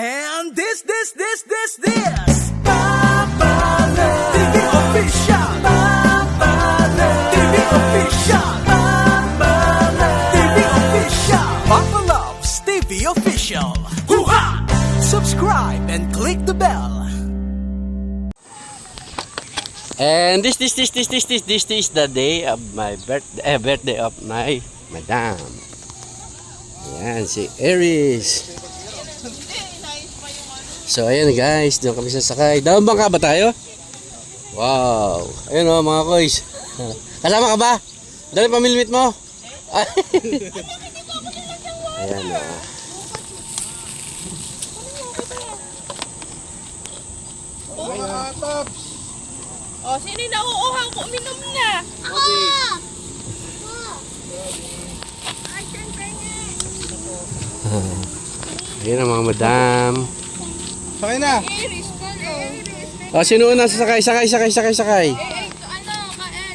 And this Papa Love TV official. Papa Love TV official. Papa Love TV official. Papa Loves TV official. Hoo-ha! Subscribe and click the bell. And this is the day of my birthday of my madam. Yan, si Aries. So, ayan guys, doon kami sasakay. Dalawang bangka ba tayo? Wow. Ayun o, mga koys. Kasama ka ba? Dali pamilmit mo. Ayan o. Oh, sino yung nauuhaw ko? Uminom na. Ako! Ayan ang mga madam. Sakay na. Iris ko, no? O, sino una? Sakay. Ano, Kael,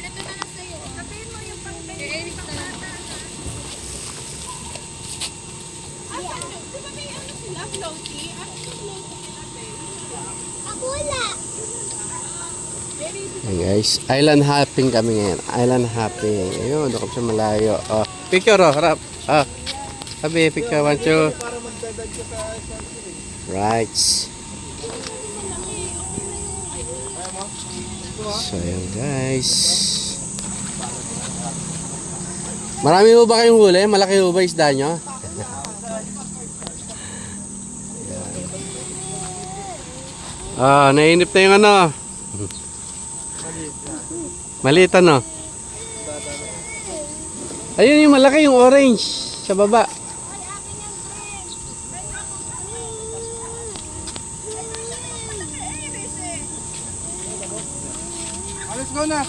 ito na lang sa'yo. Sabihin mo yung pang-bait. Iris na lang. Di ba may ano sila? Floaty? Ano yung floaty natin? Ako wala. Ayan guys, island hopping kami ngayon. Island hopping. Ayun, doon kami sa malayo. Oh, picture oh, harap. Ah. Sabi, picture, 1, 2. Right. So, ayan guys. Marami mo ba kayong huli? Malaki mo ba isda nyo? Ah, nainip na yung ano. Maliit ano? Ayun yung malaki, yung orange sa baba. Let's go na.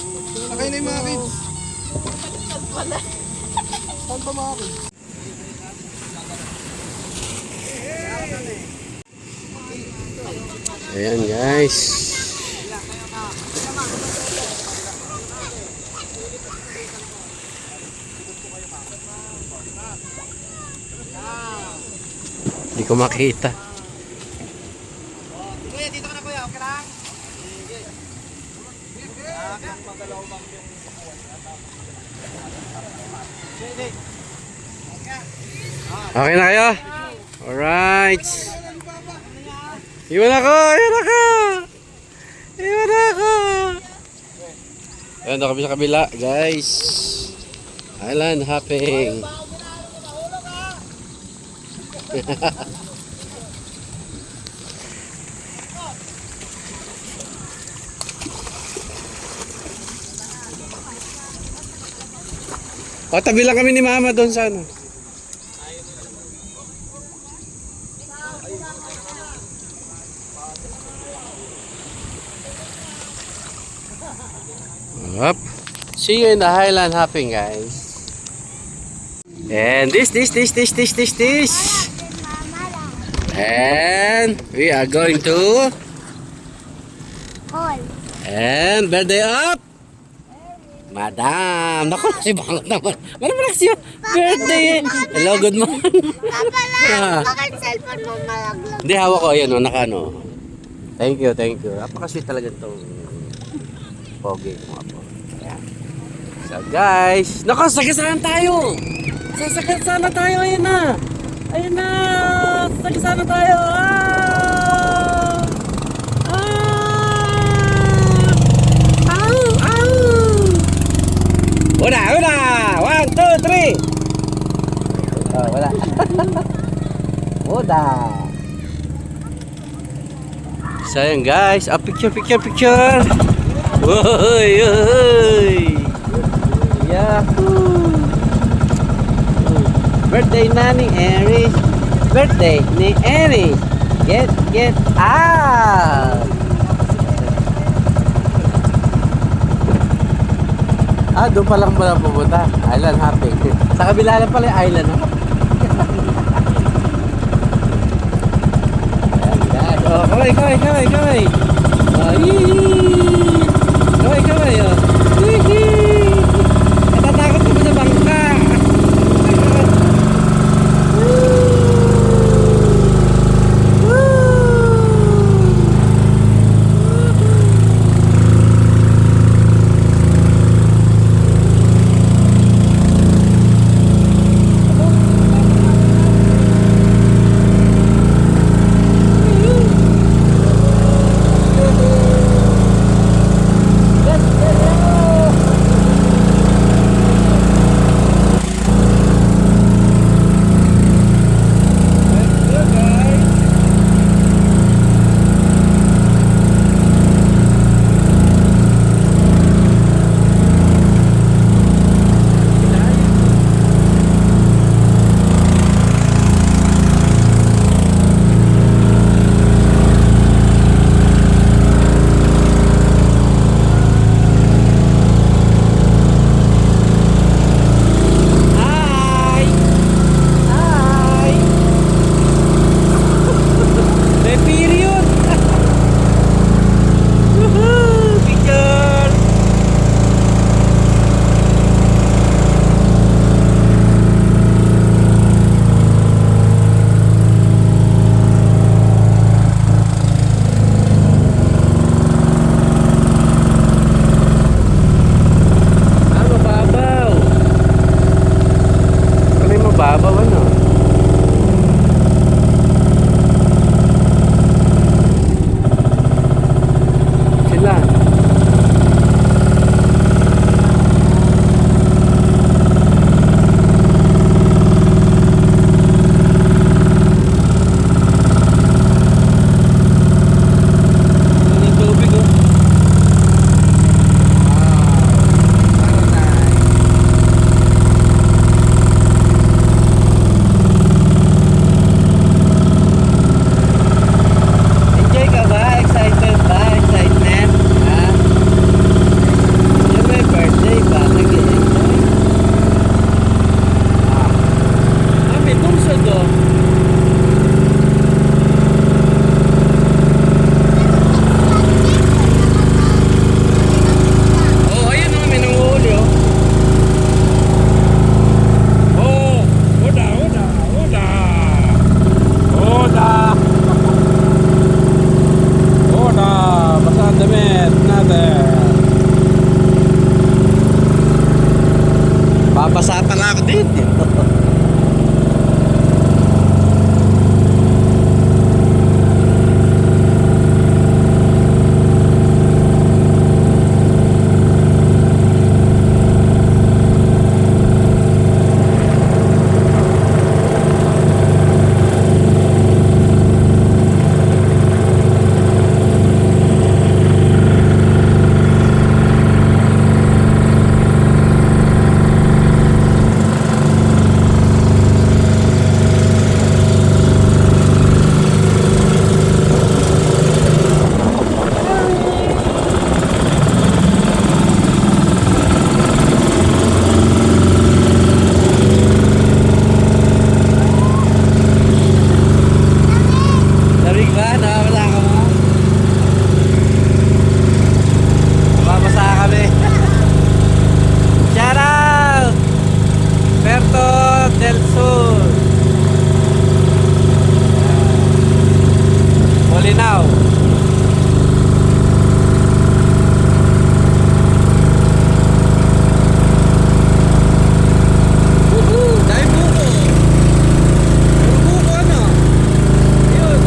Sakay na yung mga kids. Saan pa mga kids? Ayan guys. Hindi ko makita. Kuya, dito ka na kuya. Okay lang? Okay na kayo? Alright. Iwan ako! Ayan na kami sa kabila guys. Island hopping. O, tabi lang kami ni mama doon sa ano. Up. See you in the Highland hopping guys. And this. And we are going to and birthday up Madam. Naku, si bangot naman. Malakas yun. Birthday. Hello, good morning. Papa lang, bakit cellphone mo malaglag? Hindi, hawak ko. Ayan o, nakano. Thank you. Napakasweet talaga itong pogi ko mga po. Ayan. So guys, naku, sagasaan tayo. Sagasaan tayo. Ayan na. Sagasaan tayo. Una! 1, 2, 3! Oh, wala. Uda! So yun guys, picture! Uy! Yahoo! Birthday na ni Aries! Birthday ni Aries! Get out! Doon pa lang pala pupunta. Island hopping. Sa kabila lang pala yung island. Ayan guys. Oh, kaway. Kaway. Oh. Natatakot ko pa sa bangka. Woo! May period! Woohoo! Picture! Mababaw. Ano yung mababaw, ano? Sila. Ano yung tubig, oh? Enjoy ka ba? Excited ba? Excitement? Ha? Yung may birthday ba? Nag-i-enjoy? May bungsod oh. Oh, ayun oh, may nanguhuli oh. Oh, oda, oda, oda. Oda. Oda, basa ang damit natin. Babasa pala ako dito. Lamig ba? Nakabasa ka mo? Babasa kami. Shout out! Puerto del Sur. Bolinao. Woohoo! Dahil buko. Puro buko ano? Yun.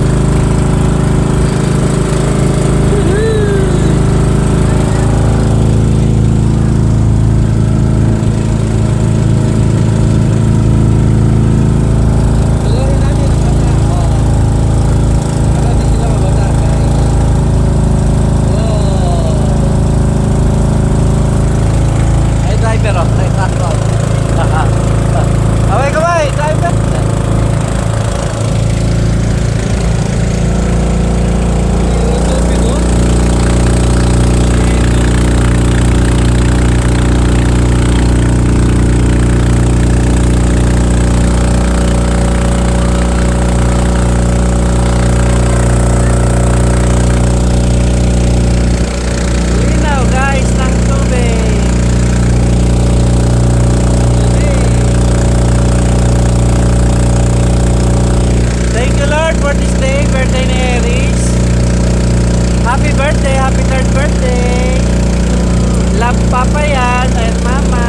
Tuloy natin ang bata. Para di sila mabasa, guys. Oh. Ay, driver oh. Ay, driver. Away ka ba? Ay, driver. Yung tubig oh. Linaw guys ng tubig. Thank you Lord for this day, birthday ni Aries. Happy birthday, happy third birthday. Love Papa yan and Mama.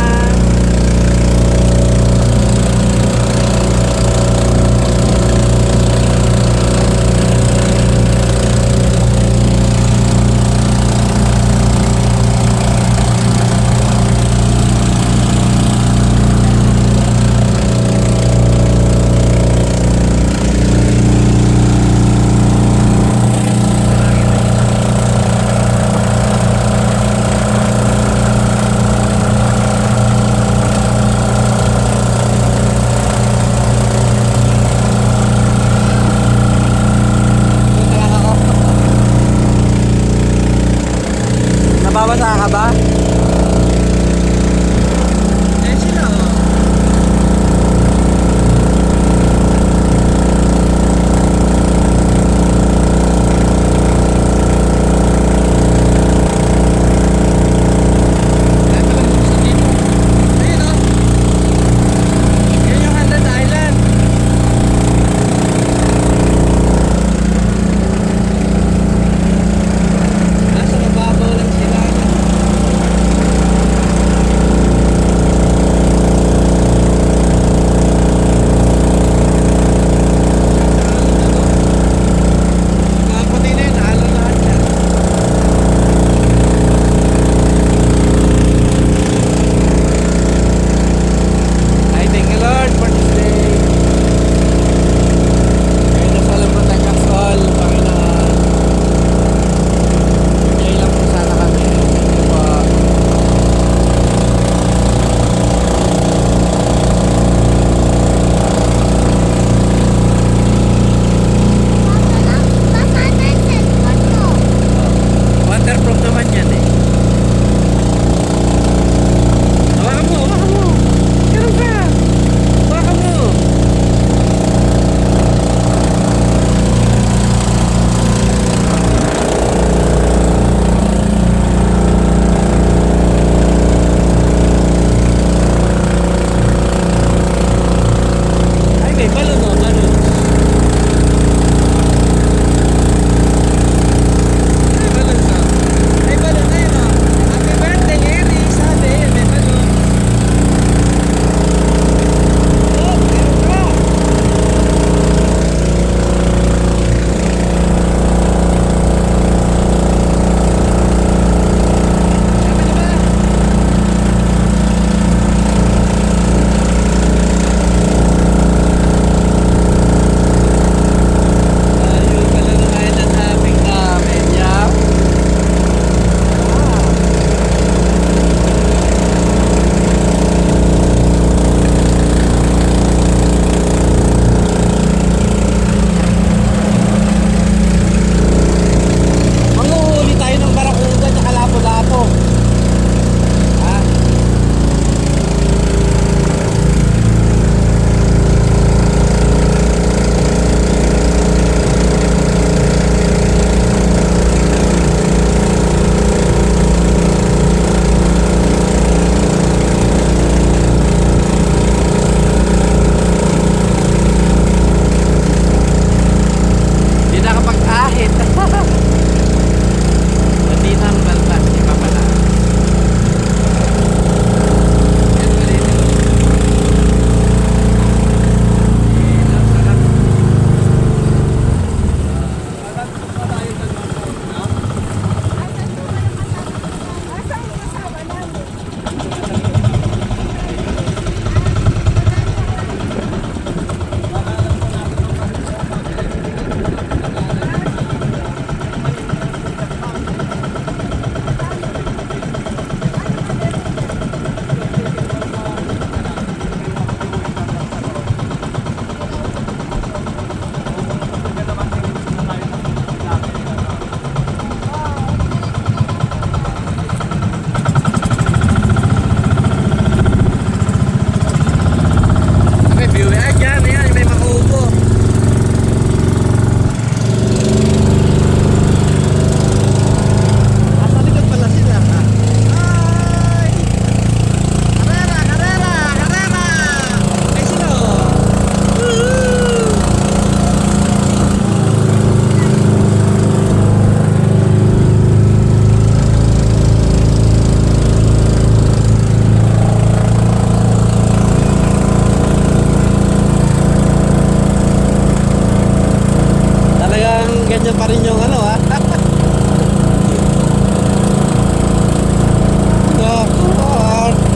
Nandyan pa rin yung ano ha.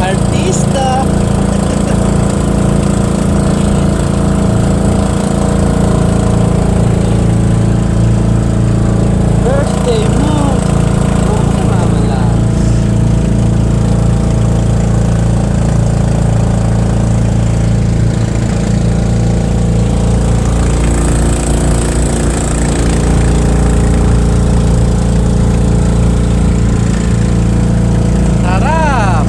Artista. Birthday mo. Oh, mamala. Sarap.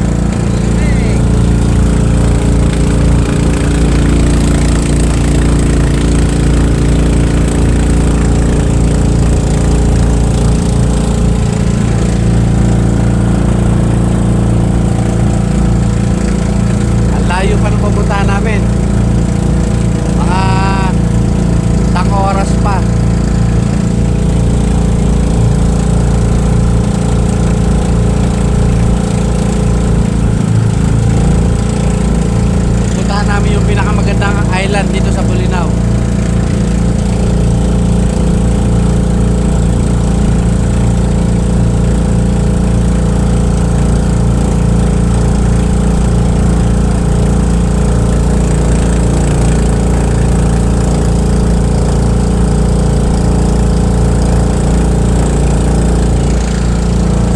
Ang layo pa ng pupuntahan namin. Mga 1 oras pa. Puntahan namin yung pinakamagandang island dito sa Bolinao.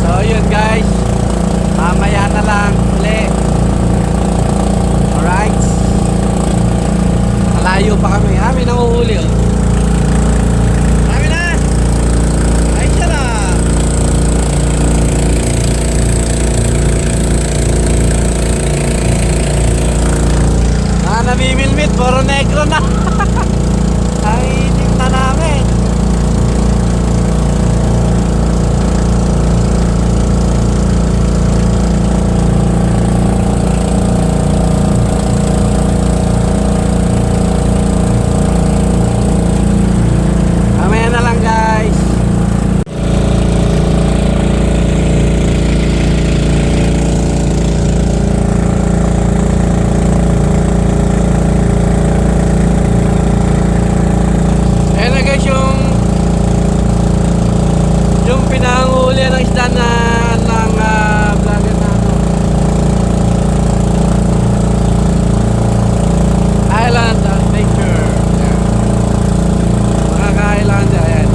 So yun guys, mamaya na lang uli. Alright. Malayo pa kami. May nanguhuli oh. Marami na! Ay siya na! Namimilmit, puro negro na. Ang itim na namin. Mamaya na lang guys. Ayan na guys yung pinanguli ng isda na ng vlogger na ano. Island Adventure. Ayan. Makaka-island ayan.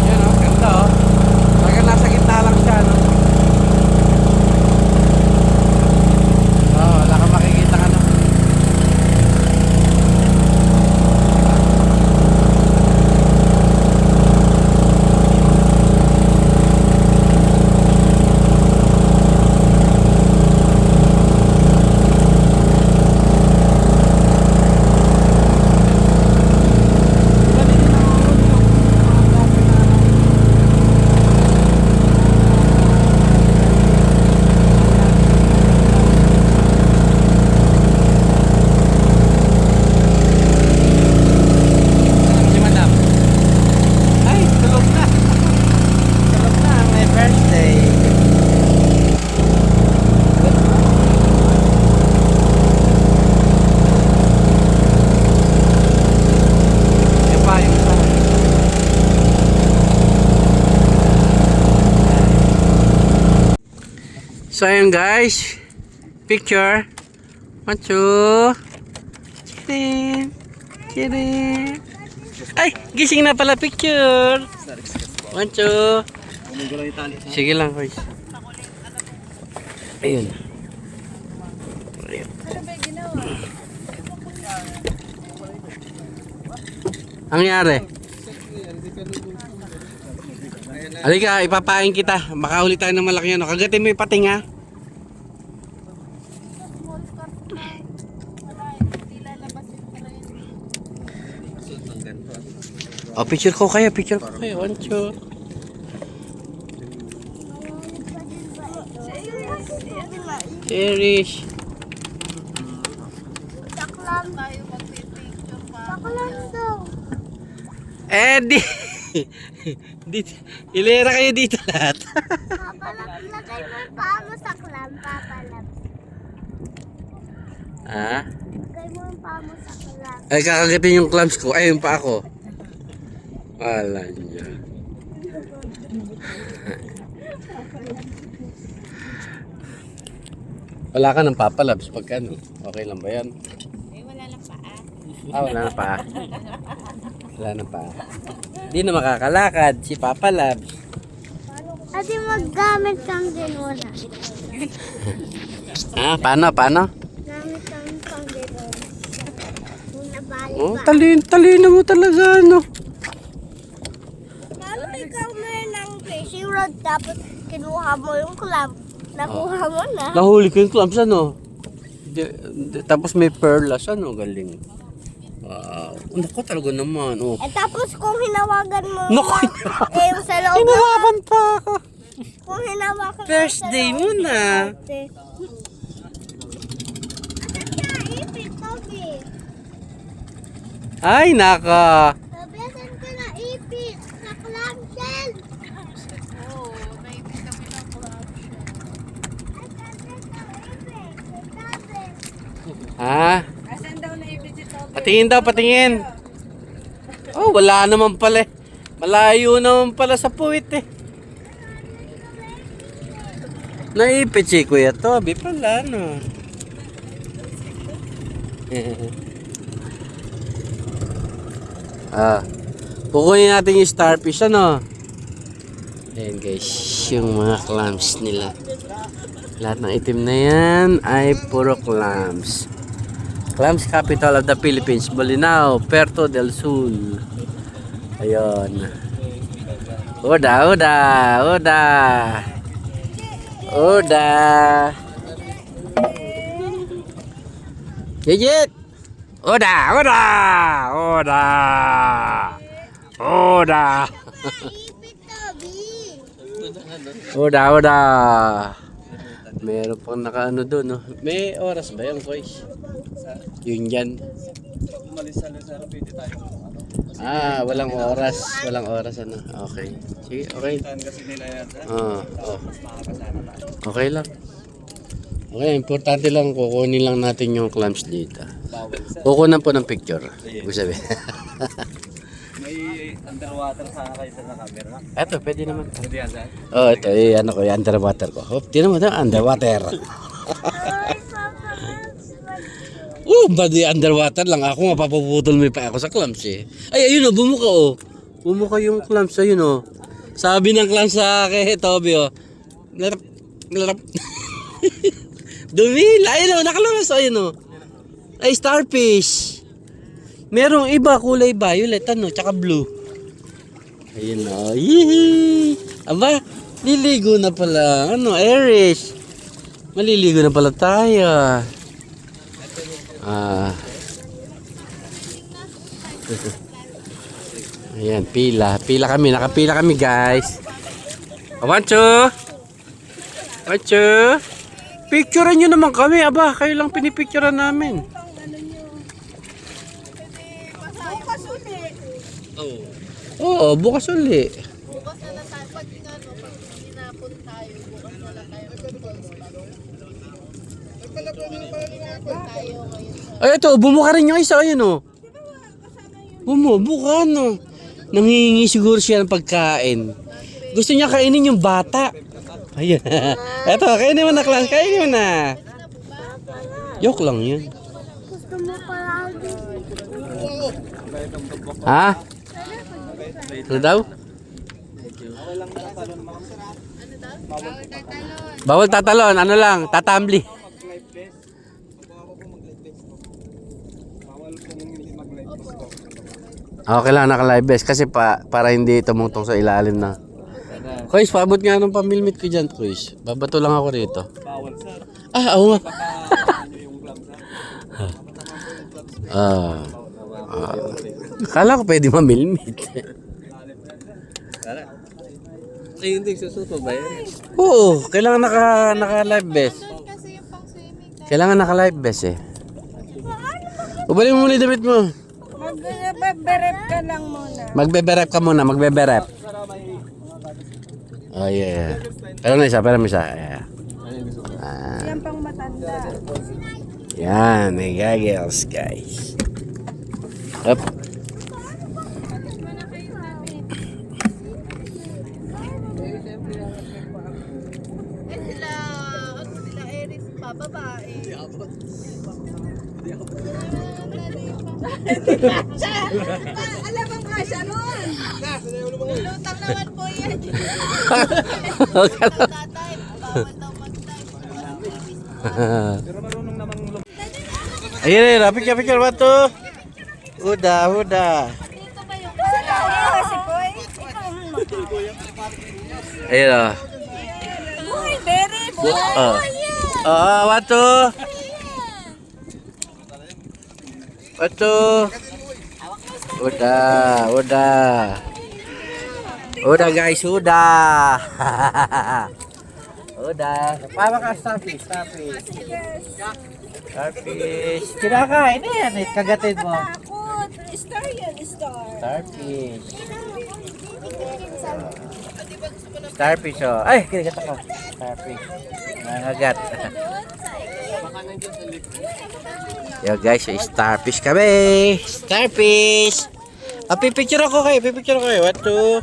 Yan oh, ganda oh. Talagang nasa gitna lang siya no. Oh, wala kang makikita ka no. Si Madam. Ay, tulog na. Tulog na, may birthday. Yan pa yung isa. So ayun guys, picture. 1, 2. Chirin. Chirin. Ay, gising na pala picture. 1, 2. Sige lang guys. Ayun. Ayun. Ang nangyari? Halika, ipapain kita. Makahuli tayo ng malaki ano. Kagatin mo yung pating ha. Oh, picture ko kayo. One, two. Cherish. Saklam. Tayo magpipicture pa. Saklam daw. Dito. Ilera kayo dito lahat. Papalap, lagay mo yung paa mo sa clam, papalap. Ah? Lagay mo yung paa mo sa clam. Ay, kakagatin yung clams ko. Ay, yung pa ako. Wala niya. Wala ka ng papalabs pagka ano. Okay lang ba yan? Eh, wala lang paa. Wala na pa. Wala na pa. Di na makakalakad si Papa Labs. Ate, maggamit kang gano'n. Ah, paano? Gamit kang gano'n. Muna balik Oh, ba? talino mo talaga, ano? Paano ikaw meron ng fishing rod tapos kinuha mo yung clam? Nakuha mo na. Nahuli ko yung clams, ano? Tapos may perlas, ano? Galing. Wow. Naku, talaga naman. Oh. Eh tapos kung hinawagan mo Naku, yung sa loob hinawakan pa ako. kung hinawakan mo First sa day loob mo na. ate. Ipit, Toby. Ay, naka. Nabesan ka na ipit sa clamshell. Oo, naipit kami ng crab. Ay, kasi sa ipit. Sabi. Ha? Asan daw naipit si Toby? Patingin. Oh, wala naman pala. Malayo naman pala sa puwit eh. Naipit si Kuya Toby pala, no? Kukunin natin yung starfish, ano? Ayan guys, yung mga clams nila. Lahat ng itim na yan ay puro clams. Clams capital of the Philippines, Bolinao, Puerto del Sur. Ayun. Oda. Jejit. Oda. Ipit, Toby. Oda. Meron pang nakaano doon, no? May oras ba yung voice? Yun yan. Walang oras. Ano? Okay. Sige, okay. Okay lang. Okay, importante lang kukunin lang natin yung clams dito. Kukunan po ng picture. Ibig sabihin. May underwater sana kayo sa camera. Eto, pwede naman. Hindi yan, sir. Oh, ito, ano ko, yung underwater ko. Oh, tinan mo ito, underwater. Badi underwater lang. Ako mapapuputol mo pa ako sa clams eh. Ay, ayun oh, bumuka oh. Bumuka yung clams, ayun oh. Sabi ng clams sa kay Toby oh. Larap. Dumila, ayun oh, nakalabas ayun oh. Ay, starfish. Merong iba kulay violet, ano, tsaka blue. Ayun oh. Yee! Aba, liligo na pala. Ano, Irish. Maliligo na pala tayo. Ayan, pila kami, nakapila kami guys. One, two. Picturean nyo naman kami, aba, kayo lang pinipicturean namin. Bukas ulit. Oo, bukas uli. Bukas na lang tayo. Pag hinapon tayo, bukas na lang tayo. Tayo ngayon. Ay, ito, bumuka rin yung isa, ayun oh. Bumuka, no. Nangihingi siguro siya ng pagkain. Gusto niya kainin yung bata. Ayan. Eto, kainin mo na, class. Kainin mo na. Joke lang yun. Gusto mo palagi. Ha? Ano daw? Bawal tatalon. Ano lang, tatambli. Okay lang, naka-live best kasi para hindi tumungtong sa ilalim na. Kuys, paabot nga nung pamilmit ko dyan, Kuys. Babato lang ako rito. Bawal, sir. Oo nga. Yung club, sir. Akala ko pwede mamilmit. Ay, hindi. Susuto ba yan? Oo, kailangan naka-live vest. Doon kasi yung pang swimming. Kailangan naka-live vest eh. Ubalik mo muna yung damit mo. Magbe-berep ka lang muna. Magbe-berep ka muna, magbe-berep. Oh yeah. Pero mo isa. Yeah. Yan pang matanda. Yan, may goggles guys. Up. Sila Eris pa, babae. Alam mo nga siya nun. Lutang naman po yan. Tatay, bawal daw mag-type. Ayun, picture, what to? Udah. Dito ba yung Si Koy. Ayun oh. Uy, very boy. What to? What to? Udah guys, udah. Udah. Paano ka starfish? Starfish. Kinakain na yan eh. Kagatin mo. Takot. Star yan, star. Starfish. Starfish oh. Ay, kinagat ako. Starfish. Nangagat. Yo guys, starfish kami. Starfish. Pipicture ako kayo. What to?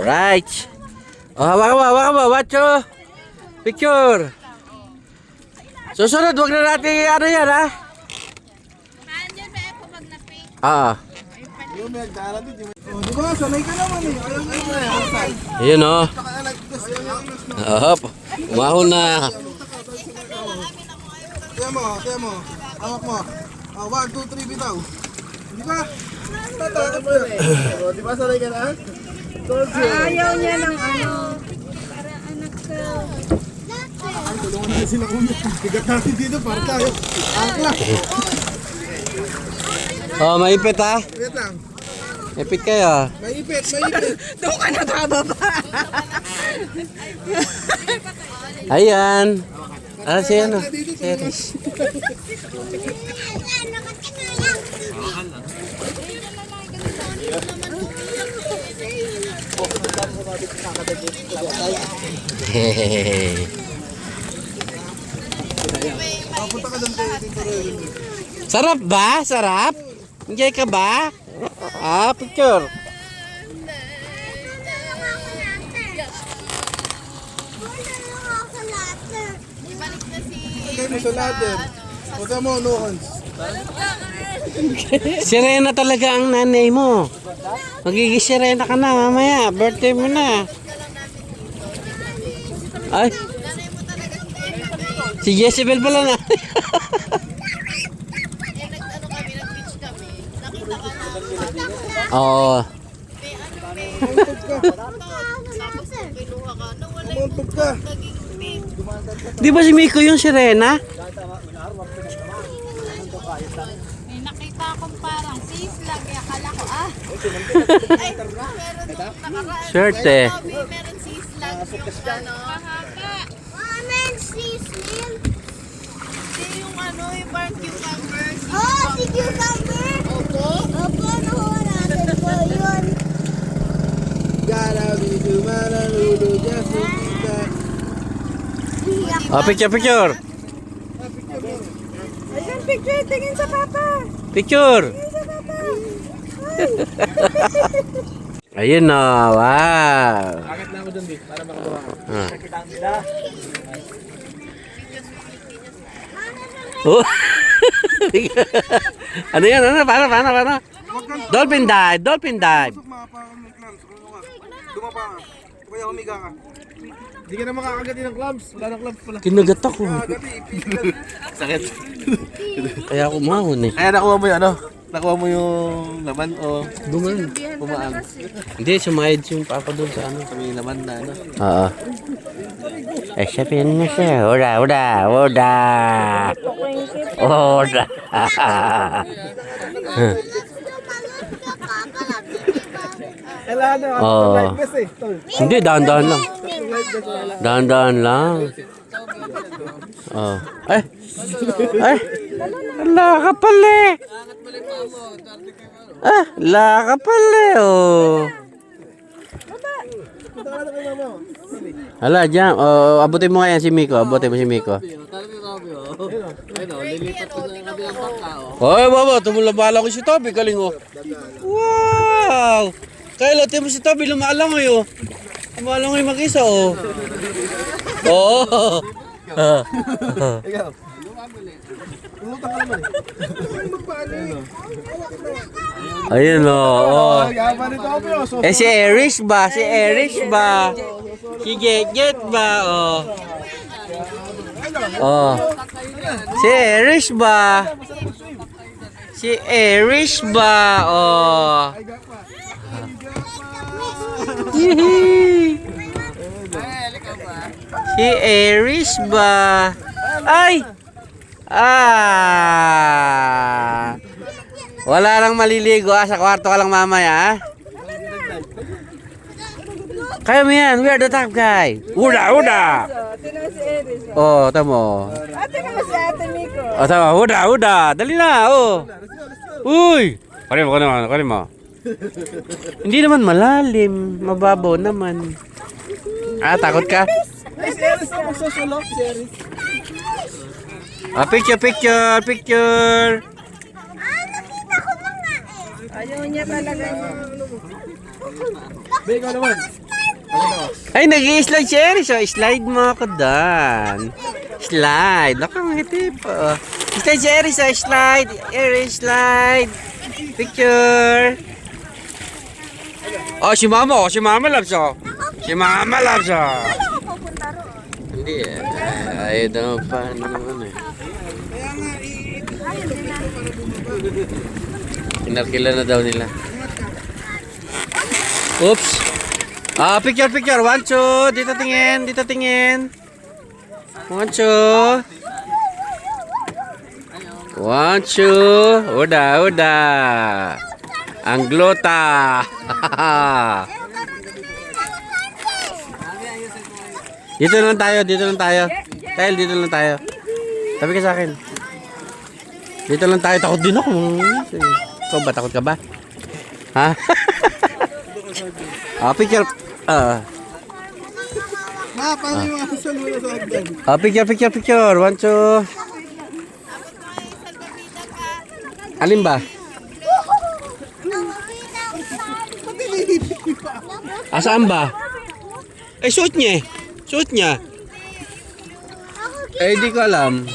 Alright. Oh, hawakan mo. What to? Picture. Susunod, wag na natin ano yan ha. Nandiyan ba ako pag na-pink? Di ba? Sanay ka naman eh. Alam mo na. Ayun oh. Hop. Umahon na. Kaya mo. Hawak mo. 1, 2, 3, bitaw. Di ba? Tatakot mo eh. Di ba sanay ka na? Ayaw niya ng ano. Para anak ko. Ay, tulungan natin sila kuya. Bigat natin dito para tayo. Akla. Oh, maipit ha. Wait lang. Maipit kayo. Maipit. Doon ka nakababa. Ayan. Si ano? Si Eris. Punta ka doon dito rin. Sarap ba? Sarap? Enjoy ka ba? Picture. Ibalik na si... Kaya mo sa ladder. Huwag mo, no hands. Sirena talaga ang nanay mo. Magiging sirena ka na mamaya. Birthday mo na. Ay. Si Jezebel pala na. Nag-ano kami, nag-beach kami. Nakita ka namin. Oo. Tapos kinuha ka. Nawala yung Umuntog ka. naging pink. Di ba si Miko yung sirena? May nakita akong parang sis lang. Kaya akala ko ay, meron nakaraan. Swerte. Sabi, meron sis lang yung ano. Mahaba. Hindi yung ano, yung parang cucumber. Si cucumber. Opo. Opo, nakuha natin po yun. Gotta be the man and who just to be that. Picture. Ayun, picture. Tingin sa papa. Picture. Tingin sa papa. Ayun na. Wow. Bakit na ako dun, Vic? Para makabawa ka. Nakita nila. Oh. Ano yan? Paano? Dolphin dive. Mapakan mo yung clams. Dumapa ka. Kaya humiga ka. Hindi ka na makakagatin ng clams. Wala ng clams pala. Kinagat ako. Kakagati, ipigil. Sakit. Kaya ako umahon eh. Kaya nakuha mo yung ano? Nakuha mo yung laman o pumaan? Hindi, sumayad yung papa doon sa ano. Kami laman na ano? Oo. Sabihin mo siya. Oda. Oh. Hindi, dahan-dahan lang. Dahan-dahan lang. Oh. Ay. Ala ka pala. Ala ka pala, oh. Hala, dyan. Oh, abutin mo nga yan si Miko. Abutin mo si Miko. Oy, baba. Tumulabala ko si Toby. Galing, oh. Wow! Kaya lote mo si Toby. Lumalang mo, oh. Lumalang mo yung mag-isa, oh. Oh. Ikaw. Lumutang ka naman Ayun, oh. Yaman nito ako, pero Si Erish ba? Si Get ba? Oh. Oh. Si Erish ba? Oh. Si Erish ba? Ay! Wala nang maliligo, sa kwarto ka lang mamaya, Kaya mo yan, we are the top guy. Uda! Tinan si Eris. Oh, tamo. Ate naman si Ate Miko. Oh, tama, uda! Dali na, oh. Uy! Kali mo. Hindi naman malalim, mababaw naman. Takot ka? si Eris na magsusulok, si Eris. Picture. Ayaw niya talaga. Be, ikaw naman. Ay, nag-i-slide si Eris. Oh, slide mo ako doon. Slide. Nakangiti po. Slide si Eris. Oh, slide. Eris, slide. Picture. Oh, si Mama. Si Mama loves. Hindi eh. Ayaw daw pa. Ano naman eh. Kinarkila na daw nila. Oops. Picture. 1, 2. Dito tingin. 1, 2. 1, 2. Uda. Ang glota. Dito lang tayo. Kyle, dito lang tayo. Tabi ka sa akin. Dito lang tayo. Takot din ako. Ikaw ba? Takot ka ba? Ha? Picture. Paano yung aso sa luna sa hagdan? Picture. 1, 2. Alin ba? Saan ba? Suot niya. Di ko alam.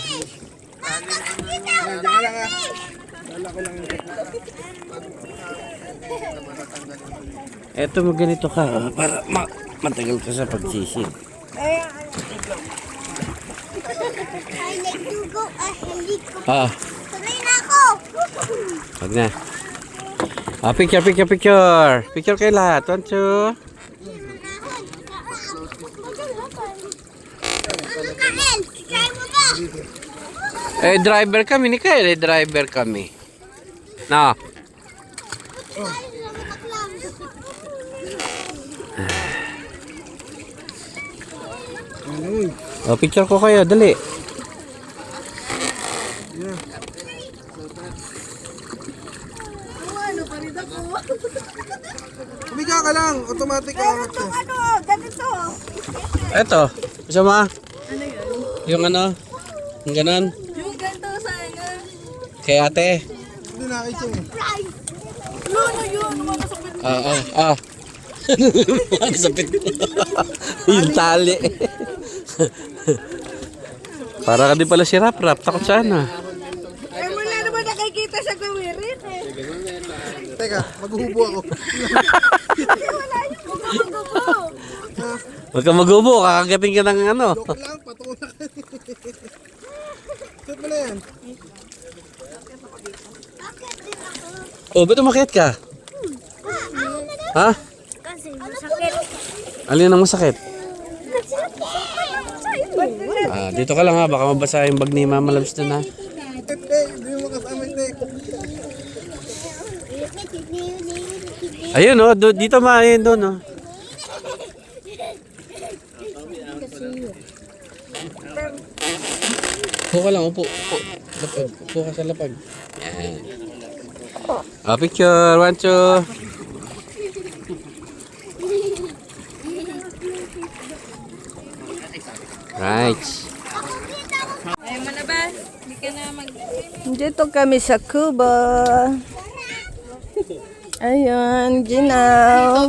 Eto, ganito ka para matagal ka sa pagsisid. I like to go a helicopter. Sanay na ako. Wag na. Picture. Picture kayo lahat. 1, 2. Kael, kaya mo ba? Driver kami ni Kyle. Driver kami. Na. Picture ko kayo. Dali. Kumiga ka lang, automatic angat ka. Ganito. Eto. Gusto mo? Ano yun? Yung ano? Yung ganon? Yung ganito sa ano. Kay ate. Hindi nakita eh. Luno yun. Wala sa pwede. Ano sa pit? Yung tali. Para ka di pala si Rap. Takot sana. Wala naman nakikita sa gawirin. Teka, maghuhubo ako. Huwag ka magubo. Kakagating ka ng ano. Joke lang, patulak. Saan mo na yan? Ba't umakit ka? Ha? Kasi masakit. Alin ang masakit? Dito ka lang ha, baka mabasa yung bag ni Mama Labs dun ha. Hindi mo kasama ito. Ayun oh, dito ayun doon oh. Upo ka lang, upo. Lapag. Upo ka sa lapag. Yan. Picture. 1, 2. Right. Ayaw mo na ba? Hindi ka na mag... Dito kami sa Cuba. Ayun, Ginaw.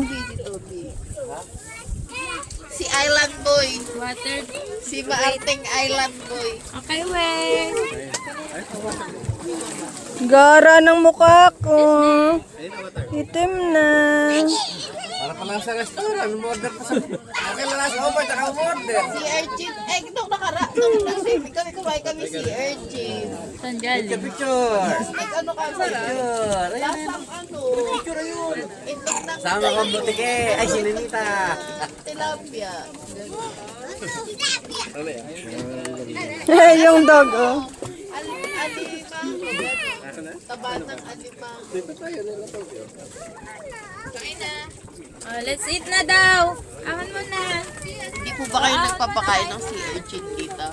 Si Island Boy. Water. Si Maarting Island Boy. Okay, wey. Gara ng mukha ko. Itim na. Para pala sa restaurant, order pa sa... Okay lang nasa over, tsaka order. Si Erjin. Nung nung kami kumain kami si Erjin. Saan galing? Picture. Ano ka ba? Picture. Lasang ano? Picture yun. Itlog ng Sama kong butike. Ay, si Ninita. tilapia. Yung dog, oh. Alimang. Taba ng alimang. Oh, let's eat na daw. Ahan mo na. Hindi po ba kayo nagpapakain ng si Erjin dito?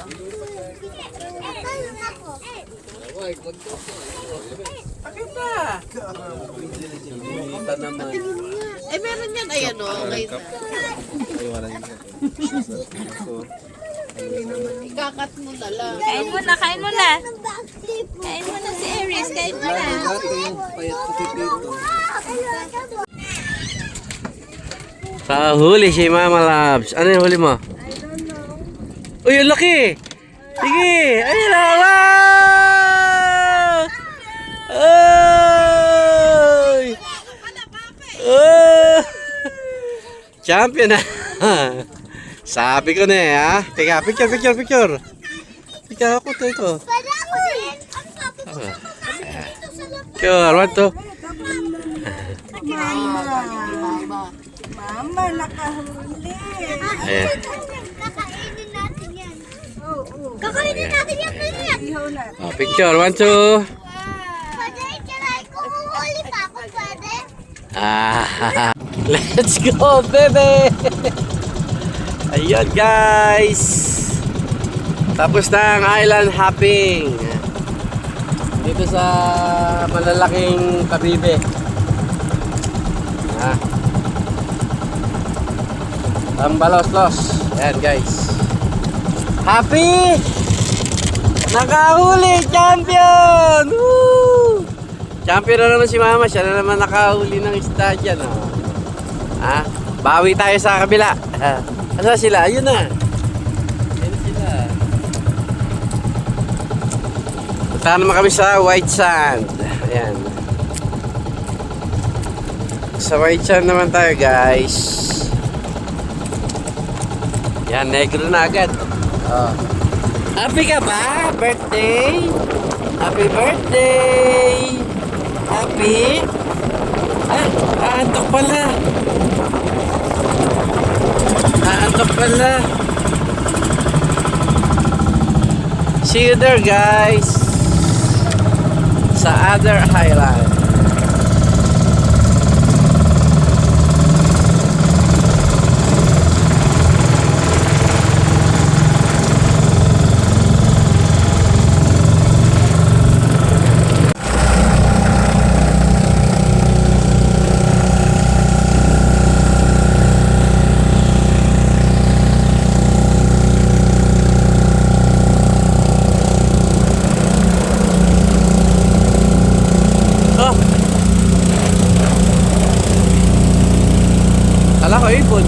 Ninita naman. Meron yan. Ayan o. Okay na. Ikakat mo na lang. Kain mo na, kain mo na. Kain mo na si Aries, kain mo na. Huli si Mama Labs. Ano yung huli mo? Uy, ang laki! Sige! Ayun na! Wow! Oy! Oh! Champion na! Sabi ko na eh, ha? Teka, picture. Teka, ako to ito. Picture, 1, 2. Mama, nakahuli. Ayan. Kakainin natin yan. Kakainin natin yan. Ihaw na. Oh, picture, 1, 2. Pwede, try ko. Huhuli pa ako, pwede? Let's go, baby! Ayun, guys! Tapos na ang island hopping. Dito sa malalaking Caribe. Tambalos-los. Ayan, guys. Happy! Nakahuli! Champion! Woo! Champion na naman si Mama. Siya na naman nakahuli ng isda dyan. Oh. Bawi tayo sa kabila. Ano sila? Ayun na. Ayun sila. Punta naman kami sa white sand. Ayan. Sa white sand naman tayo, guys. Yan, negro na agad. Oh. Happy ka ba? Birthday? Happy birthday! Happy? Aantok pala. Aantok pala. See you there, guys. Sa other highlight. Kala ko ibon.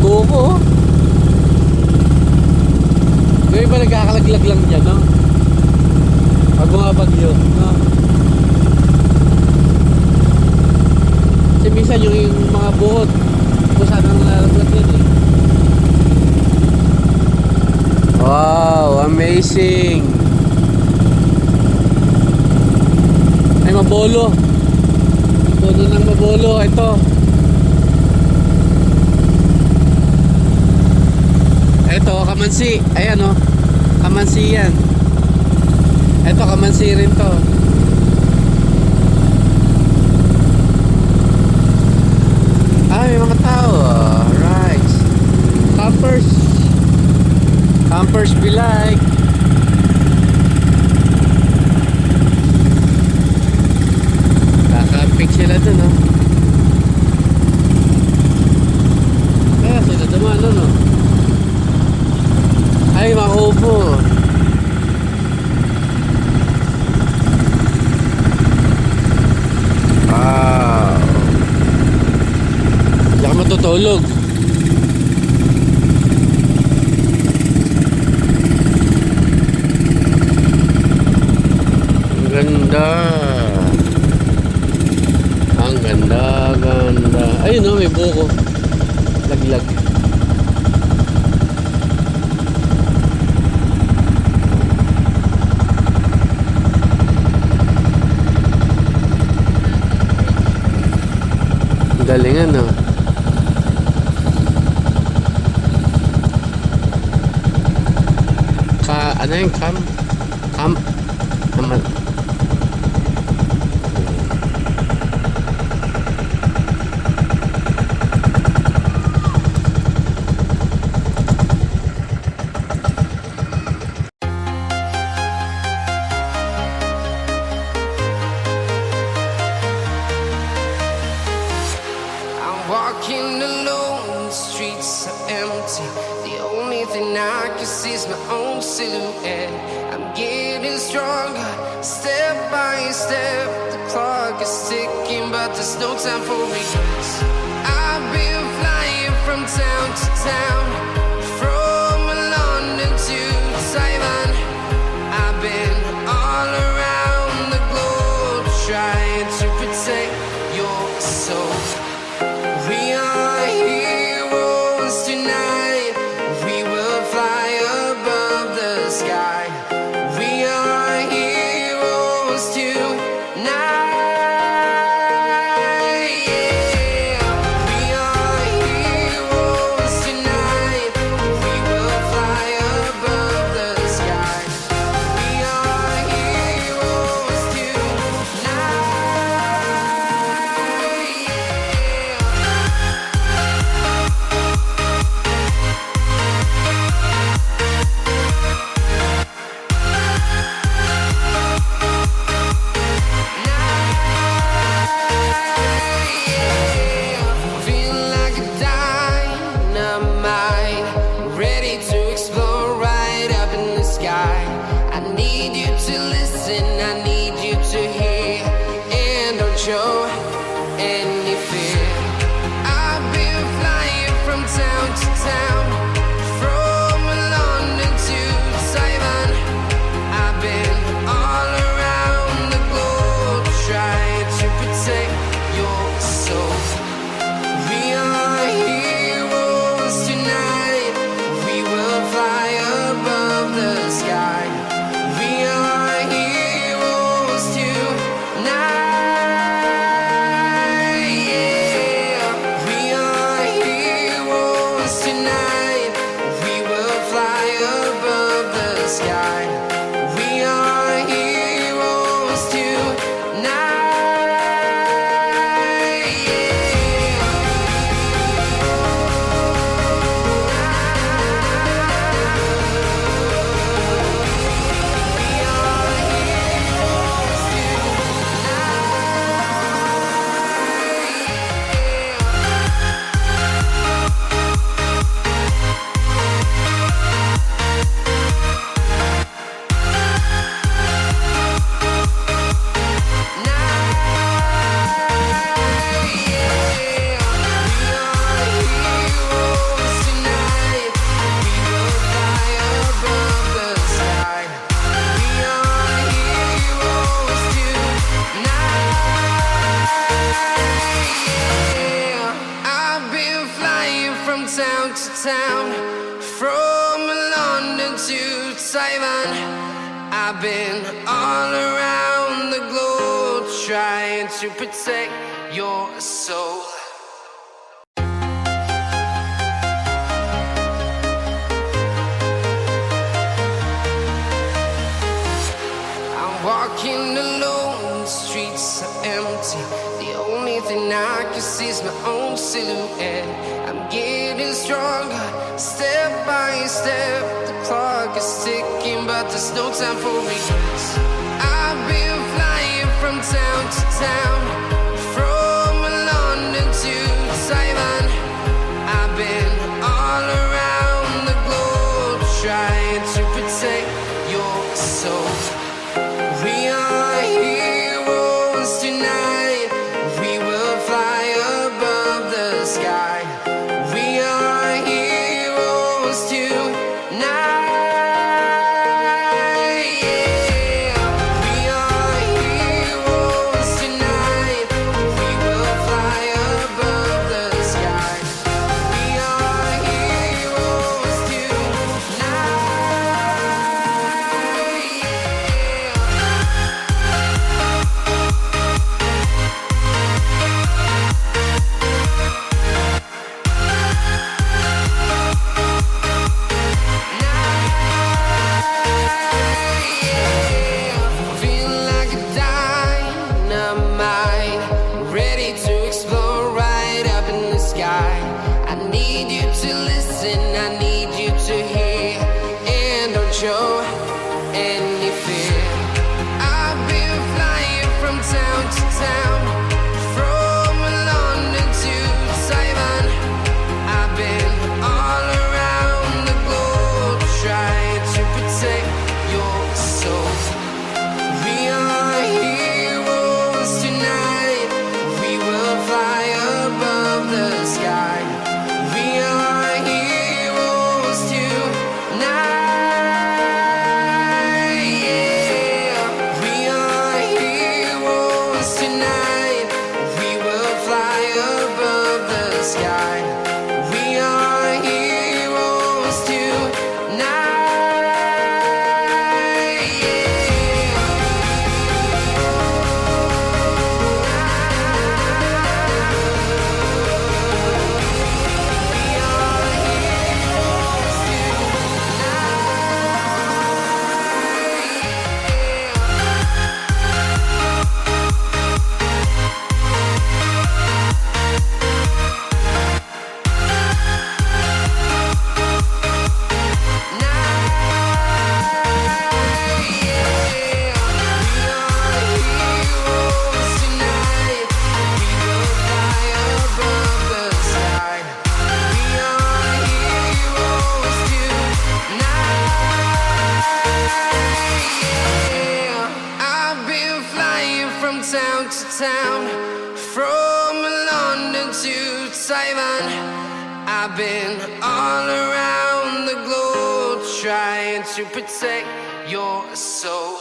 buko. Yung iba nagkakalaglag lang dyan, no? Pag bumabagyo, no? Kasi minsan yung mga buhot, kung saan ang nalalaglag yan eh. Wow, amazing! Ay, mabolo. Puno ng mabolo. Ito. Ito, kamansi. Ayan o. Kamansi yan. Ito, kamansi rin to. Ah, may mga tao. Alright. Campers. Campers be like. Kakamping sila dun, no? Kaya sila dumano, no? Ay, makupo. Wow. Hindi ka matutulog. Ang ganda. Ang ganda, ganda. Ayun, no, may buko. Laglag. Galingan, no? Ano yung camp naman. I'm walking alone, the streets are empty. The only thing I can see is my own silhouette. I'm getting stronger, step by step. The clock is ticking, but there's no time for regrets. I've been flying from town to town, from London to Taiwan. I've been all around the globe, trying to protect your soul. We are heroes tonight. We will fly above the sky. We are heroes tonight. Yeah. We are heroes tonight. We will fly above the sky. We are heroes tonight. Feel like a dynamite, ready to explode right up in the sky. I need you to listen, I need you to hear, and don't show any fear. I've been flying from town to town, from London to Taiwan. I've been all around the globe, trying to protect your soul. We are heroes tonight. We will fly above the sky. We are heroes tonight. Yeah. We are heroes tonight. We will fly above the sky. We are heroes tonight. from town to town, from London to Taiwan. I've been all around the globe trying to protect your soul. Walking alone, the streets are empty. The only thing I can see is my own silhouette. I'm getting stronger, step by step. The clock is ticking, but there's no time for regrets. I've been flying from town to town, from London to Taiwan. I've been all around the globe trying to protect your soul. We are heroes tonight. We will fly above the sky. We are heroes tonight. Yeah. We are heroes tonight. We will fly above the sky. We are heroes tonight. Feeling like a dynamite, ready to explode right up in the sky. I need you to listen, I need you to hear, and don't show any fear. I've been flying from town to town, from London to Taiwan. I've been all around the globe trying to protect your soul. We are heroes tonight. We will fly above the sky. We are heroes tonight. Yeah. We are heroes tonight. We will fly above the sky. We are heroes tonight. I've been flying from town to town, from London to Taiwan. I've been all around the globe trying to protect your soul.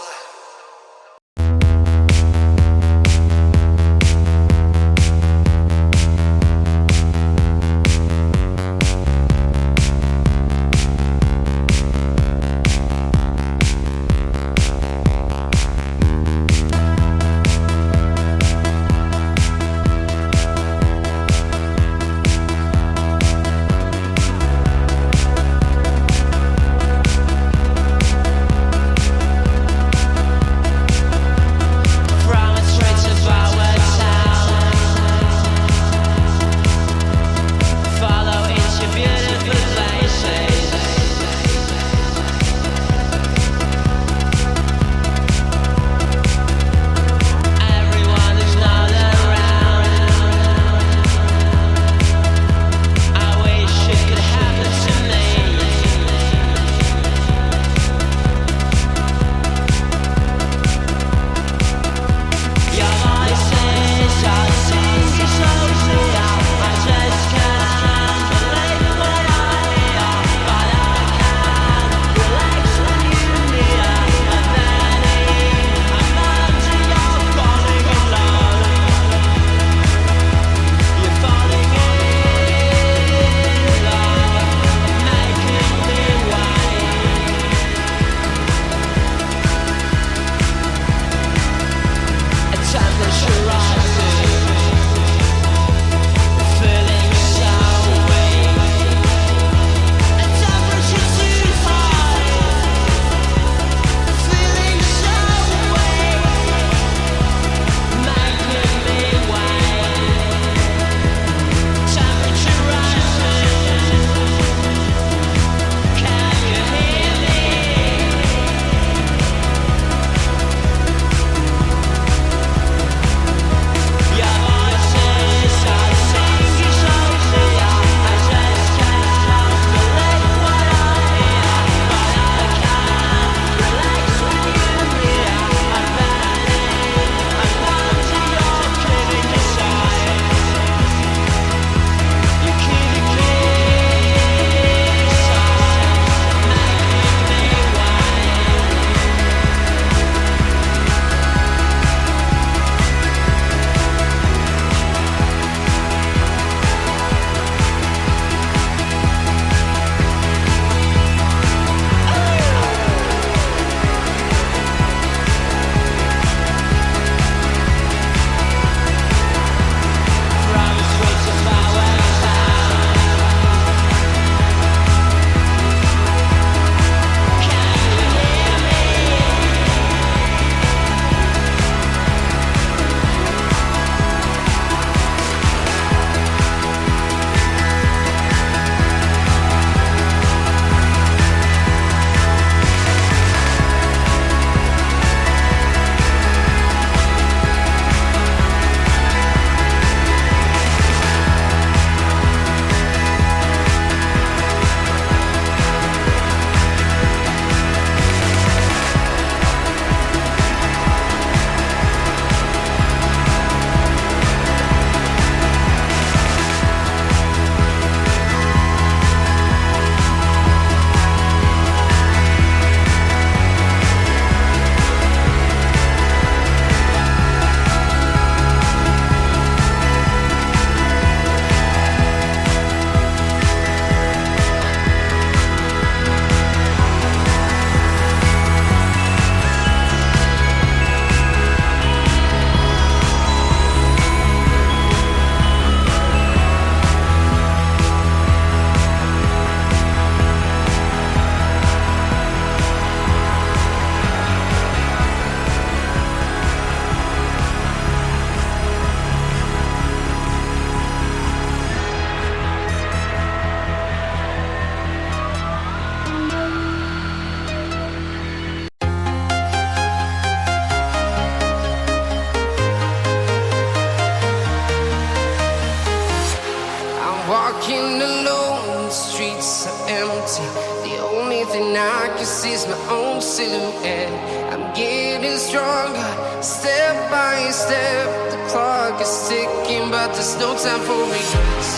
empty. The only thing I can see is my own silhouette. I'm getting stronger, step by step. The clock is ticking, but there's no time for regrets.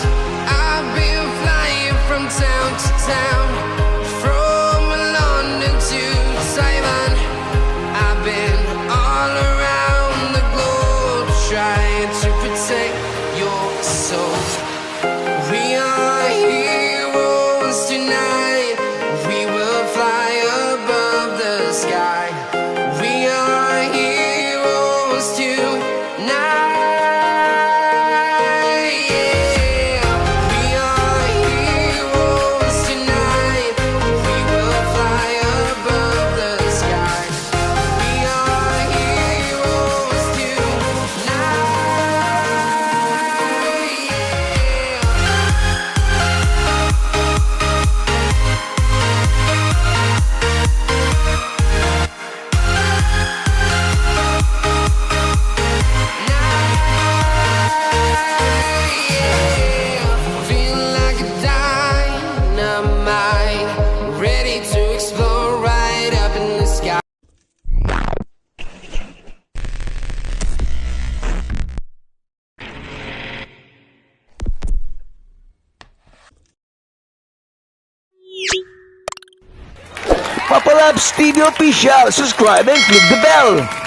I've been flying from town to town, from London to Taiwan. I've been all around the globe trying to protect your soul. We are heroes tonight. We will fly above the sky. We are heroes tonight. Yeah. We are heroes tonight. We will fly above the sky. We are heroes tonight. Yeah. Feel like a dynamite, ready to explode right up in the sky. Papa Labs TV Official. Subscribe and click the bell.